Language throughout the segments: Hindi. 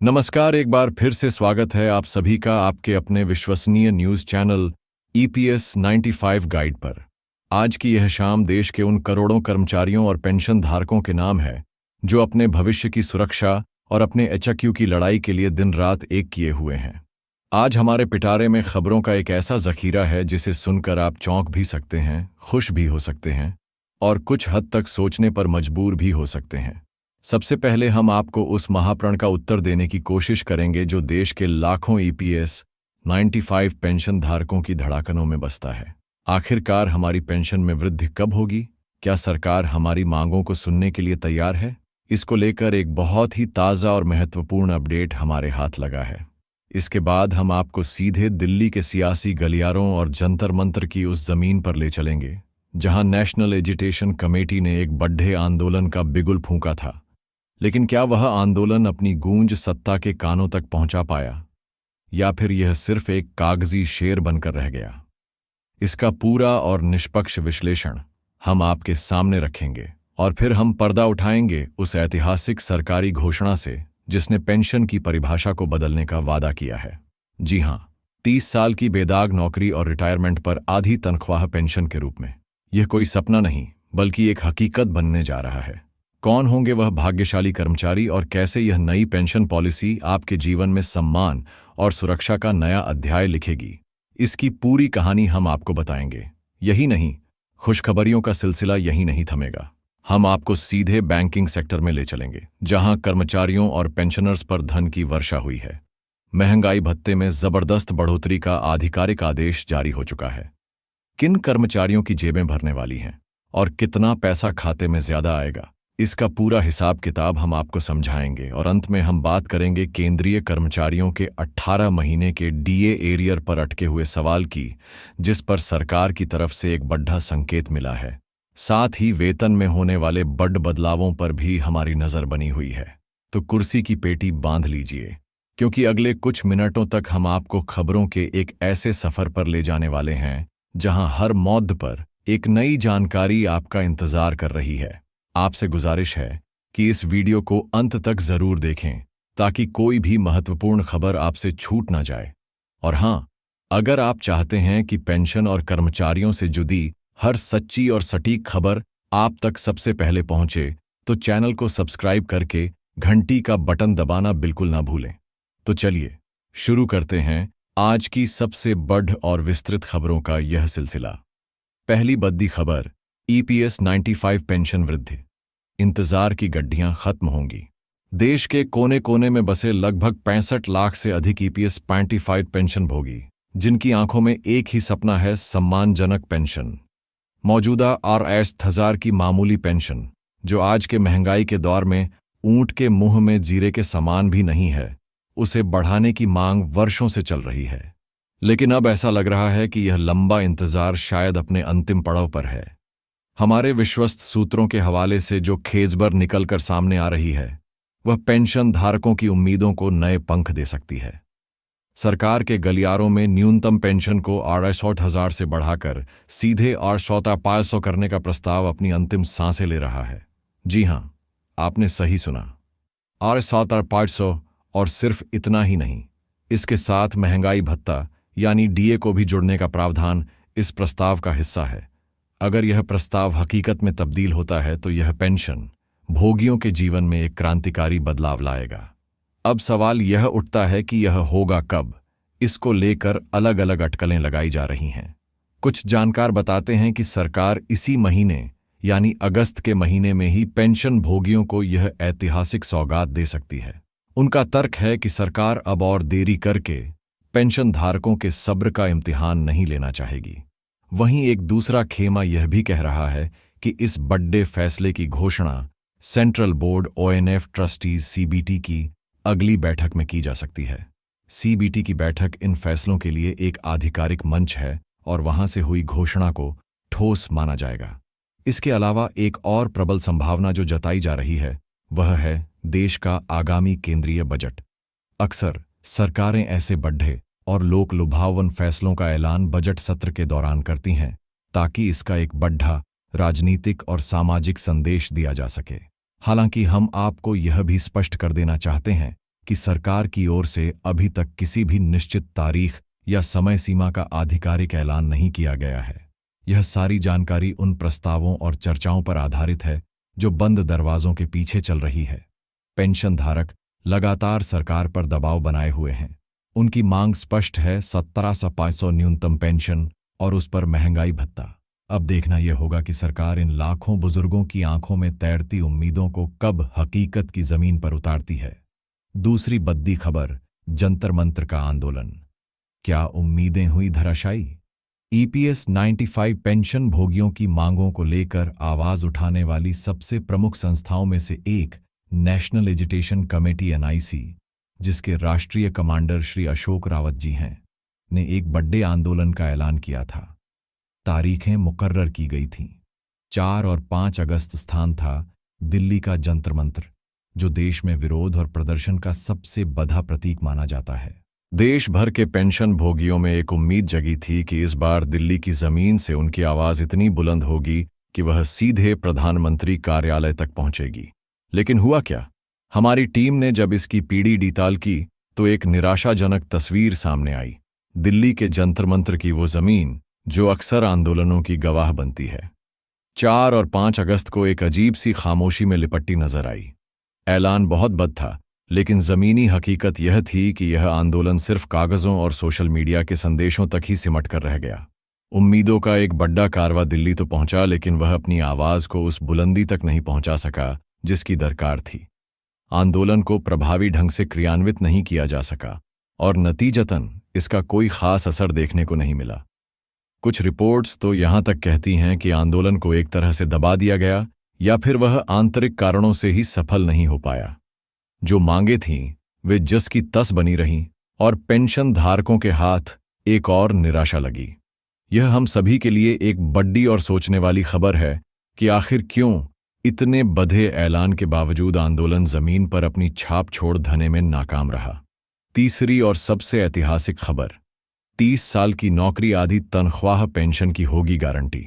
नमस्कार, एक बार फिर से स्वागत है आप सभी का आपके अपने विश्वसनीय न्यूज चैनल EPS 95 गाइड पर। आज की यह शाम देश के उन करोड़ों कर्मचारियों और पेंशन धारकों के नाम है जो अपने भविष्य की सुरक्षा और अपने HQ की लड़ाई के लिए दिन रात एक किए हुए हैं। आज हमारे पिटारे में खबरों का एक ऐसा जखीरा है जिसे सुनकर आप चौंक भी सकते हैं, खुश भी हो सकते हैं और कुछ हद तक सोचने पर मजबूर भी हो सकते हैं। सबसे पहले हम आपको उस महाप्रण का उत्तर देने की कोशिश करेंगे जो देश के लाखों EPS 95 पेंशन धारकों की धड़कनों में बसता है। आखिरकार हमारी पेंशन में वृद्धि कब होगी? क्या सरकार हमारी मांगों को सुनने के लिए तैयार है? इसको लेकर एक बहुत ही ताज़ा और महत्वपूर्ण अपडेट हमारे हाथ लगा है। इसके बाद हम आपको सीधे दिल्ली के सियासी गलियारों और जंतर मंतर की उस जमीन पर ले चलेंगे जहां नेशनल एजुटेशन कमेटी ने एक बड़े आंदोलन का बिगुल फूंका था। लेकिन क्या वह आंदोलन अपनी गूंज सत्ता के कानों तक पहुंचा पाया या फिर यह सिर्फ एक कागजी शेर बनकर रह गया? इसका पूरा और निष्पक्ष विश्लेषण हम आपके सामने रखेंगे और फिर हम पर्दा उठाएंगे उस ऐतिहासिक सरकारी घोषणा से जिसने पेंशन की परिभाषा को बदलने का वादा किया है। जी हां, 30 साल की बेदाग नौकरी और रिटायरमेंट पर आधी तनख्वाह पेंशन के रूप में। यह कोई सपना नहीं बल्कि एक हकीकत बनने जा रहा है। कौन होंगे वह भाग्यशाली कर्मचारी और कैसे यह नई पेंशन पॉलिसी आपके जीवन में सम्मान और सुरक्षा का नया अध्याय लिखेगी, इसकी पूरी कहानी हम आपको बताएंगे। यही नहीं, खुशखबरियों का सिलसिला यही नहीं थमेगा। हम आपको सीधे बैंकिंग सेक्टर में ले चलेंगे जहां कर्मचारियों और पेंशनर्स पर धन की वर्षा हुई है। महंगाई भत्ते में जबरदस्त बढ़ोतरी का आधिकारिक आदेश जारी हो चुका है। किन कर्मचारियों की जेबें भरने वाली हैं और कितना पैसा खाते में ज्यादा आएगा, इसका पूरा हिसाब किताब हम आपको समझाएंगे। और अंत में हम बात करेंगे केंद्रीय कर्मचारियों के 18 महीने के DA एरियर पर अटके हुए सवाल की, जिस पर सरकार की तरफ से एक बड़ा संकेत मिला है। साथ ही वेतन में होने वाले बड़ बदलावों पर भी हमारी नजर बनी हुई है। तो कुर्सी की पेटी बांध लीजिए, क्योंकि अगले कुछ मिनटों तक हम आपको खबरों के एक ऐसे सफर पर ले जाने वाले हैं जहां हर मौद पर एक नई जानकारी आपका इंतजार कर रही है। आपसे गुजारिश है कि इस वीडियो को अंत तक जरूर देखें ताकि कोई भी महत्वपूर्ण खबर आपसे छूट ना जाए। और हां, अगर आप चाहते हैं कि पेंशन और कर्मचारियों से जुड़ी हर सच्ची और सटीक खबर आप तक सबसे पहले पहुंचे, तो चैनल को सब्सक्राइब करके घंटी का बटन दबाना बिल्कुल ना भूलें। तो चलिए शुरू करते हैं आज की सबसे बड़ और विस्तृत खबरों का यह सिलसिला। पहली बद्दी खबर, EPS 95 पेंशन वृद्धि। इंतजार की गड्डियां खत्म होंगी। देश के कोने कोने में बसे लगभग 65 लाख से अधिक EPS 95 पेंशन भोगी, जिनकी आंखों में एक ही सपना है, सम्मानजनक पेंशन। मौजूदा RS 1000 की मामूली पेंशन, जो आज के महंगाई के दौर में ऊंट के मुंह में जीरे के समान भी नहीं है, उसे बढ़ाने की मांग वर्षों से चल रही है। लेकिन अब ऐसा लग रहा है कि यह लंबा इंतजार शायद अपने अंतिम पड़ाव पर है। हमारे विश्वस्त सूत्रों के हवाले से जो खेजबर निकलकर सामने आ रही है, वह पेंशन धारकों की उम्मीदों को नए पंख दे सकती है। सरकार के गलियारों में न्यूनतम पेंशन को 68,000 से बढ़ाकर सीधे 68,500 करने का प्रस्ताव अपनी अंतिम सांसें ले रहा है। जी हां, आपने सही सुना, 68,500। और सिर्फ इतना ही नहीं, इसके साथ महंगाई भत्ता यानी DA को भी जुड़ने का प्रावधान इस प्रस्ताव का हिस्सा है। अगर यह प्रस्ताव हकीकत में तब्दील होता है तो यह पेंशन भोगियों के जीवन में एक क्रांतिकारी बदलाव लाएगा। अब सवाल यह उठता है कि यह होगा कब। इसको लेकर अलग अलग अटकलें लगाई जा रही हैं। कुछ जानकार बताते हैं कि सरकार इसी महीने यानी अगस्त के महीने में ही पेंशन भोगियों को यह ऐतिहासिक सौगात दे सकती है। उनका तर्क है कि सरकार अब और देरी करके पेंशन धारकों के सब्र का इम्तिहान नहीं लेना चाहेगी। वहीं एक दूसरा खेमा यह भी कह रहा है कि इस बड़े फैसले की घोषणा central board ONF trustees CBT की अगली बैठक में की जा सकती है। CBT की बैठक इन फैसलों के लिए एक आधिकारिक मंच है और वहां से हुई घोषणा को ठोस माना जाएगा। इसके अलावा एक और प्रबल संभावना जो जताई जा रही है वह है देश का आगामी केंद्रीय बजट। अक्सर सरकारें ऐसे बड़े और लोक लुभावन फैसलों का ऐलान बजट सत्र के दौरान करती हैं ताकि इसका एक बड़ा राजनीतिक और सामाजिक संदेश दिया जा सके। हालांकि हम आपको यह भी स्पष्ट कर देना चाहते हैं कि सरकार की ओर से अभी तक किसी भी निश्चित तारीख या समय सीमा का आधिकारिक ऐलान नहीं किया गया है। यह सारी जानकारी उन प्रस्तावों और चर्चाओं पर आधारित है जो बंद दरवाजों के पीछे चल रही है। पेंशन धारक लगातार सरकार पर दबाव बनाए हुए हैं। उनकी मांग स्पष्ट है, 17,500 न्यूनतम पेंशन और उस पर महंगाई भत्ता। अब देखना यह होगा कि सरकार इन लाखों बुजुर्गों की आंखों में तैरती उम्मीदों को कब हकीकत की जमीन पर उतारती है। दूसरी बद्दी खबर, जंतर मंतर का आंदोलन। क्या उम्मीदें हुई धराशायी? EPS 95 पेंशन भोगियों की मांगों को लेकर आवाज उठाने वाली सबसे प्रमुख संस्थाओं में से एक नेशनल एजुटेशन कमेटी NIC, जिसके राष्ट्रीय कमांडर श्री अशोक रावत जी हैं, ने एक बड़े आंदोलन का ऐलान किया था। तारीखें मुकर्रर की गई थीं। 4 और 5 अगस्त स्थान था दिल्ली का जंतर मंतर, जो देश में विरोध और प्रदर्शन का सबसे बड़ा प्रतीक माना जाता है। देश भर के पेंशन भोगियों में एक उम्मीद जगी थी कि इस बार दिल्ली की जमीन से उनकी आवाज इतनी बुलंद होगी कि वह सीधे प्रधानमंत्री कार्यालय तक पहुंचेगी। लेकिन हुआ क्या? हमारी टीम ने जब इसकी पीढ़ी डीताल की तो एक निराशाजनक तस्वीर सामने आई। दिल्ली के जंतर मंतर की वो जमीन जो अक्सर आंदोलनों की गवाह बनती है, 4 और 5 अगस्त को एक अजीब सी खामोशी में लिपटी नजर आई। ऐलान बहुत बद था, लेकिन जमीनी हकीकत यह थी कि यह आंदोलन सिर्फ कागजों और सोशल मीडिया के संदेशों तक ही सिमट कर रह गया। उम्मीदों का एक बड़ा कारवा दिल्ली तो पहुंचा, लेकिन वह अपनी आवाज को उस बुलंदी तक नहीं पहुंचा सका जिसकी दरकार थी। आंदोलन को प्रभावी ढंग से क्रियान्वित नहीं किया जा सका और नतीजतन इसका कोई खास असर देखने को नहीं मिला। कुछ रिपोर्ट्स तो यहां तक कहती हैं कि आंदोलन को एक तरह से दबा दिया गया या फिर वह आंतरिक कारणों से ही सफल नहीं हो पाया। जो मांगे थीं वे जस की तस बनी रहीं और पेंशन धारकों के हाथ एक और निराशा लगी। यह हम सभी के लिए एक बड़ी और सोचने वाली खबर है कि आखिर क्यों इतने बधे ऐलान के बावजूद आंदोलन जमीन पर अपनी छाप छोड़ धने में नाकाम रहा। तीसरी और सबसे ऐतिहासिक खबर, 30 साल की नौकरी आधी तनख्वाह पेंशन की होगी गारंटी।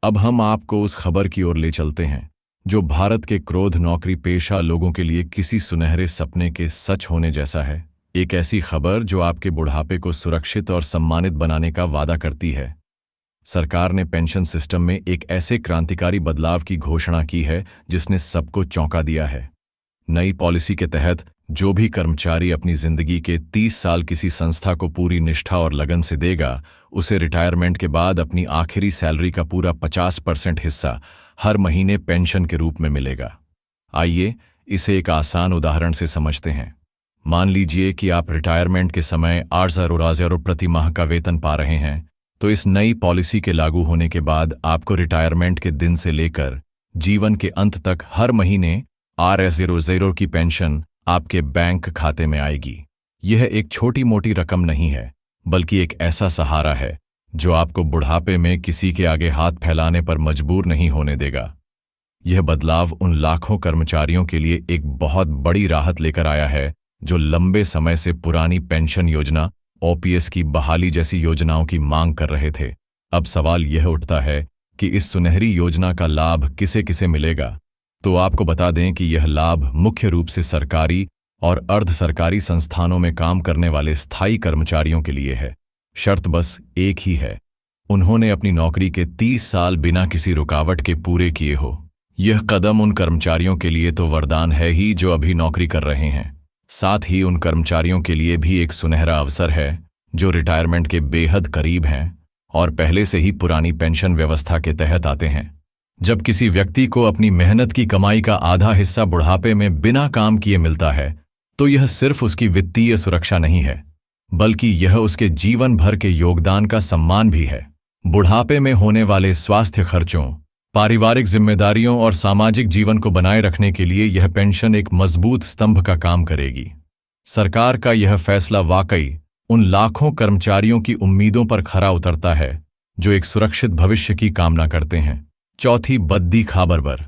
अब हम आपको उस खबर की ओर ले चलते हैं जो भारत के क्रोध नौकरी पेशा लोगों के लिए किसी सुनहरे सपने के सच होने जैसा है। एक ऐसी खबर जो आपके बुढ़ापे को सुरक्षित और सम्मानित बनाने का वादा करती है। सरकार ने पेंशन सिस्टम में एक ऐसे क्रांतिकारी बदलाव की घोषणा की है जिसने सबको चौंका दिया है। नई पॉलिसी के तहत जो भी कर्मचारी अपनी जिंदगी के 30 साल किसी संस्था को पूरी निष्ठा और लगन से देगा, उसे रिटायरमेंट के बाद अपनी आखिरी सैलरी का पूरा 50% हिस्सा हर महीने पेंशन के रूप में मिलेगा। आइए इसे एक आसान उदाहरण से समझते हैं। मान लीजिए कि आप रिटायरमेंट के समय 8,000 प्रति माह का वेतन पा रहे हैं, तो इस नई पॉलिसी के लागू होने के बाद आपको रिटायरमेंट के दिन से लेकर जीवन के अंत तक हर महीने 8,000 की पेंशन आपके बैंक खाते में आएगी। यह एक छोटी मोटी रकम नहीं है, बल्कि एक ऐसा सहारा है जो आपको बुढ़ापे में किसी के आगे हाथ फैलाने पर मजबूर नहीं होने देगा। यह बदलाव उन लाखों कर्मचारियों के लिए एक बहुत बड़ी राहत लेकर आया है जो लंबे समय से पुरानी पेंशन योजना OPS की बहाली जैसी योजनाओं की मांग कर रहे थे। अब सवाल यह उठता है कि इस सुनहरी योजना का लाभ किसे किसे मिलेगा। तो आपको बता दें कि यह लाभ मुख्य रूप से सरकारी और अर्ध सरकारी संस्थानों में काम करने वाले स्थायी कर्मचारियों के लिए है। शर्त बस एक ही है, उन्होंने अपनी नौकरी के 30 साल बिना किसी रुकावट के पूरे किए हो। यह कदम उन कर्मचारियों के लिए तो वरदान है ही जो अभी नौकरी कर रहे हैं, साथ ही उन कर्मचारियों के लिए भी एक सुनहरा अवसर है जो रिटायरमेंट के बेहद करीब हैं और पहले से ही पुरानी पेंशन व्यवस्था के तहत आते हैं। जब किसी व्यक्ति को अपनी मेहनत की कमाई का आधा हिस्सा बुढ़ापे में बिना काम किए मिलता है, तो यह सिर्फ उसकी वित्तीय सुरक्षा नहीं है, बल्कि यह उसके जीवन भर के योगदान का सम्मान भी है। बुढ़ापे में होने वाले स्वास्थ्य खर्चों, पारिवारिक जिम्मेदारियों और सामाजिक जीवन को बनाए रखने के लिए यह पेंशन एक मजबूत स्तंभ का काम करेगी। सरकार का यह फैसला वाकई उन लाखों कर्मचारियों की उम्मीदों पर खरा उतरता है जो एक सुरक्षित भविष्य की कामना करते हैं। चौथी बद्दी खबर पर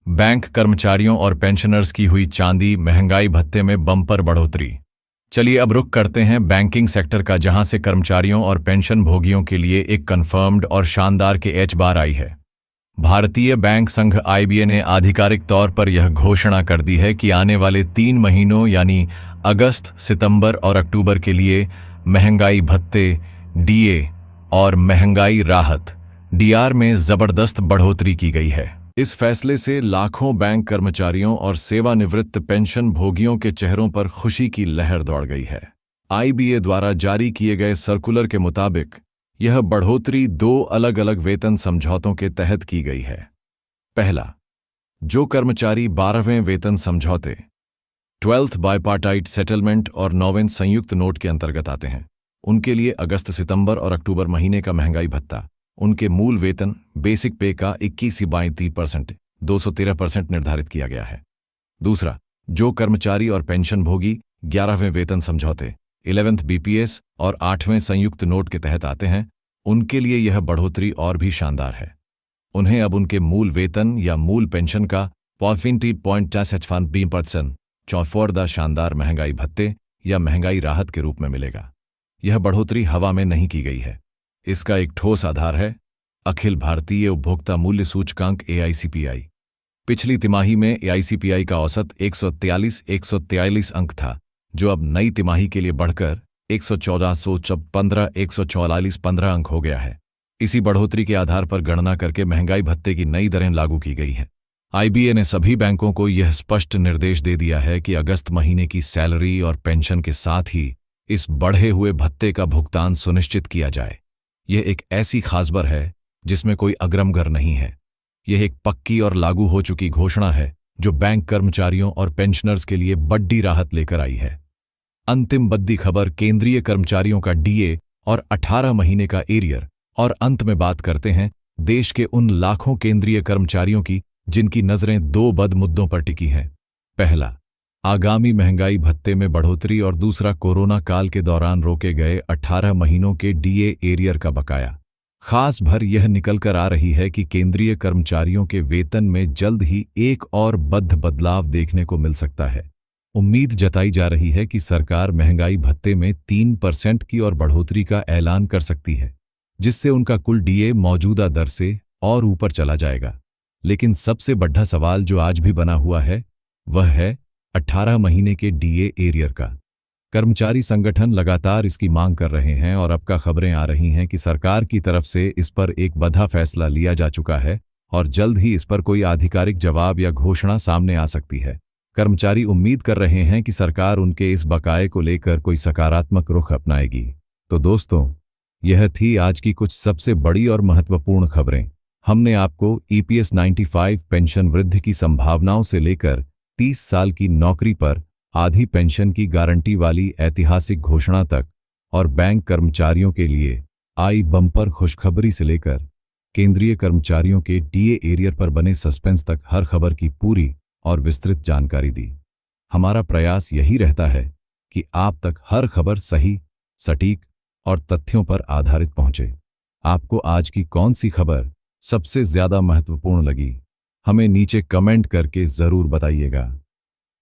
बैंक कर्मचारियों और पेंशनर्स की हुई चांदी महंगाई भत्ते में बम्पर बढ़ोतरी। चलिए अब रुख करते हैं बैंकिंग सेक्टर का, जहां से कर्मचारियों और पेंशन भोगियों के लिए एक कंफर्म्ड और शानदार के एच बार आई है। भारतीय बैंक संघ आईबीए ने आधिकारिक तौर पर यह घोषणा कर दी है कि आने वाले 3 महीनों यानी अगस्त, सितंबर और अक्टूबर के लिए महंगाई भत्ते डीए और महंगाई राहत डीआर में जबरदस्त बढ़ोतरी की गई है। इस फैसले से लाखों बैंक कर्मचारियों और सेवानिवृत्त पेंशन भोगियों के चेहरों पर खुशी की लहर दौड़ गई है। आईबीए द्वारा जारी किए गए सर्कुलर के मुताबिक यह बढ़ोतरी 2 अलग-अलग वेतन समझौतों के तहत की गई है। पहला, जो कर्मचारी 12वें वेतन समझौते 12th बाइपार्टाइट सेटलमेंट और 9वें संयुक्त नोट के अंतर्गत आते हैं, उनके लिए अगस्त, सितंबर और अक्टूबर महीने का महंगाई भत्ता उनके मूल वेतन बेसिक पे का 21.32% 213% निर्धारित किया गया है। दूसरा, जो कर्मचारी और पेंशन भोगी 11वें वेतन समझौते 11th बीपीएस और 8वें संयुक्त नोट के तहत आते हैं, उनके लिए यह बढ़ोतरी और भी शानदार है। उन्हें अब उनके मूल वेतन या मूल पेंशन का 20.20% 44 शानदार महंगाई भत्ते या महंगाई राहत के रूप में मिलेगा। यह बढ़ोतरी हवा में नहीं की गई है। इसका एक ठोस आधार है अखिल भारतीय उपभोक्ता मूल्य सूचकांक AICPI। पिछली तिमाही में AICPI का औसत 143 अंक था, जो अब नई तिमाही के लिए बढ़कर 144 अंक हो गया है। इसी बढ़ोतरी के आधार पर गणना करके महंगाई भत्ते की नई दरें लागू की गई हैं। आईबीए ने सभी बैंकों को यह स्पष्ट निर्देश दे दिया है कि अगस्त महीने की सैलरी और पेंशन के साथ ही इस बढ़े हुए भत्ते का भुगतान सुनिश्चित किया जाए। यह एक ऐसी खासबर है जिसमें कोई अग्रमगर नहीं है। यह एक पक्की और लागू हो चुकी घोषणा है जो बैंक कर्मचारियों और पेंशनर्स के लिए बड़ी राहत लेकर आई है। अंतिम बद्दी खबर केंद्रीय कर्मचारियों का डीए और 18 महीने का एरियर, और अंत में बात करते हैं देश के उन लाखों केंद्रीय कर्मचारियों की जिनकी नजरें 2 बद मुद्दों पर टिकी हैं। पहला, आगामी महंगाई भत्ते में बढ़ोतरी और दूसरा, कोरोना काल के दौरान रोके गए 18 महीनों के डीए एरियर का बकाया। खास भर यह निकलकर आ रही है कि केंद्रीय कर्मचारियों के वेतन में जल्द ही एक और बद्ध बदलाव देखने को मिल सकता है। उम्मीद जताई जा रही है कि सरकार महंगाई भत्ते में 3% की और बढ़ोतरी का ऐलान कर सकती है, जिससे उनका कुल डीए मौजूदा दर से और ऊपर चला जाएगा। लेकिन सबसे बड़ा सवाल जो आज भी बना हुआ है वह है 18 महीने के डीए एरियर का। कर्मचारी संगठन लगातार इसकी मांग कर रहे हैं और अब का खबरें आ रही हैं कि सरकार की तरफ से इस पर एक बड़ा फैसला लिया जा चुका है और जल्द ही इस पर कोई आधिकारिक जवाब या घोषणा सामने आ सकती है। कर्मचारी उम्मीद कर रहे हैं कि सरकार उनके इस बकाये को लेकर कोई सकारात्मक रुख अपनाएगी। तो दोस्तों, यह थी आज की कुछ सबसे बड़ी और महत्वपूर्ण खबरें। हमने आपको EPS 95 पेंशन वृद्धि की संभावनाओं से लेकर 30 साल की नौकरी पर आधी पेंशन की गारंटी वाली ऐतिहासिक घोषणा तक और बैंक कर्मचारियों के लिए आई बम्पर खुशखबरी से लेकर केंद्रीय कर्मचारियों के डीए एरियर पर बने सस्पेंस तक हर खबर की पूरी और विस्तृत जानकारी दी। हमारा प्रयास यही रहता है कि आप तक हर खबर सही, सटीक और तथ्यों पर आधारित पहुंचे। आपको आज की कौन सी खबर सबसे ज्यादा महत्वपूर्ण लगी, हमें नीचे कमेंट करके जरूर बताइएगा।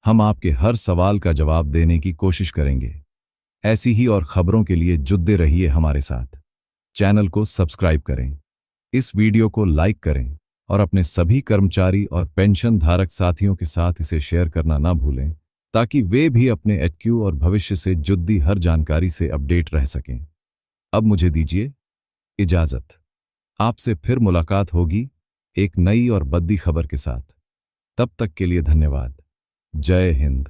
हम आपके हर सवाल का जवाब देने की कोशिश करेंगे। ऐसी ही और खबरों के लिए जुड़े रहिए हमारे साथ। चैनल को सब्सक्राइब करें, इस वीडियो को लाइक करें और अपने सभी कर्मचारी और पेंशन धारक साथियों के साथ इसे शेयर करना ना भूलें, ताकि वे भी अपने HQ और भविष्य से जुड़ी हर जानकारी से अपडेट रह सकें। अब मुझे दीजिए इजाजत। आपसे फिर मुलाकात होगी एक नई और बड़ी खबर के साथ। तब तक के लिए धन्यवाद। जय हिंद।